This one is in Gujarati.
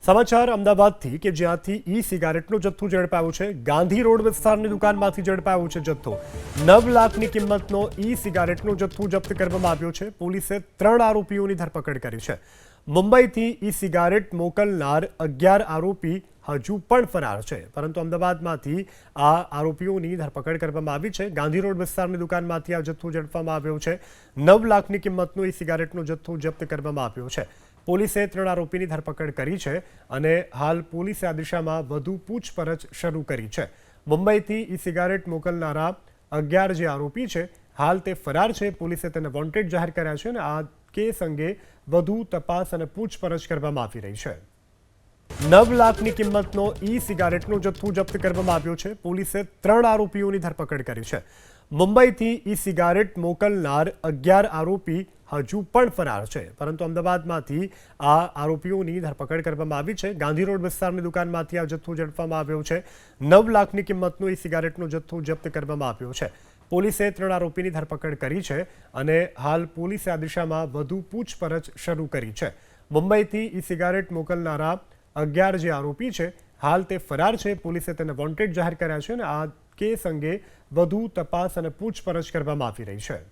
સમાચાર અમદાવાદથી કે જ્યાંથી ઈ સિગારેટનો જથ્થો ઝડપાયો છે। ગાંધી રોડ વિસ્તારની દુકાનમાંથી ઝડપાયો છે જથ્થો। 9 લાખની કિંમતનો ઈ સિગારેટનો જથ્થો જપ્ત કરવામાં આવ્યો છે। પોલીસે 3 આરોપીઓની ધરપકડ કરી છે। મુંબઈથી ઈ સિગારેટ મોકલનાર 11 આરોપી હજુ પણ ફરાર છે, પરંતુ અમદાવાદમાંથી આ આરોપીઓની ધરપકડ કરવામાં આવી છે। ગાંધી રોડ વિસ્તારની દુકાનમાંથી આ જથ્થો ઝડપવામાં આવ્યો છે। 9 લાખની કિંમતનો ઈ સિગારેટનો જથ્થો જપ્ત કરવામાં આવ્યો છે। પોલીસે 3 આરોપીની ધરપકડ કરી છે અને હાલ પોલીસે આ દિશામાં વધુ પૂછપરછ શરૂ કરી છે। મુંબઈથી ઈ સિગારેટ મોકલનારા 11 જે આરોપી છે હાલ તે ફરાર છે। પોલીસે તેને વોન્ટેડ જાહેર કર્યા છે અને આ કેસ અંગે વધુ તપાસ અને પૂછપરછ કરવામાં આવી રહી છે। 9 લાખની કિંમતનો ઈ સિગારેટનો જથ્થો જપ્ત કરવામાં આવ્યો છે। પોલીસે 3 આરોપીઓની ધરપકડ કરી છે। મુંબઈથી ઈ સિગારેટ મોકલનાર 11 આરોપી હજુ પણ ફરાર છે, પરંતુ અમદાવાદમાંથી આ આરોપીઓની ધરપકડ કરવામાં આવી છે। ગાંધી રોડ વિસ્તારની દુકાનમાંથી આ જથ્થો ઝડપવામાં આવ્યો છે। 9 લાખની કિંમતનો ઈ સિગારેટનો જથ્થો જપ્ત કરવામાં આવ્યો છે। પોલીસે 3 આરોપીની ધરપકડ કરી છે અને હાલ પોલીસે આ દિશામાં વધુ પૂછપરછ શરૂ કરી છે। મુંબઈથી ઈ સિગારેટ મોકલનારા 11 જે આરોપી છે હાલ તે ફરાર છે। પોલીસે તેને વોન્ટેડ જાહેર કર્યા છે અને આ કેસ અંગે વધુ તપાસ અને પૂછપરછ કરવામાં આવી રહી છે।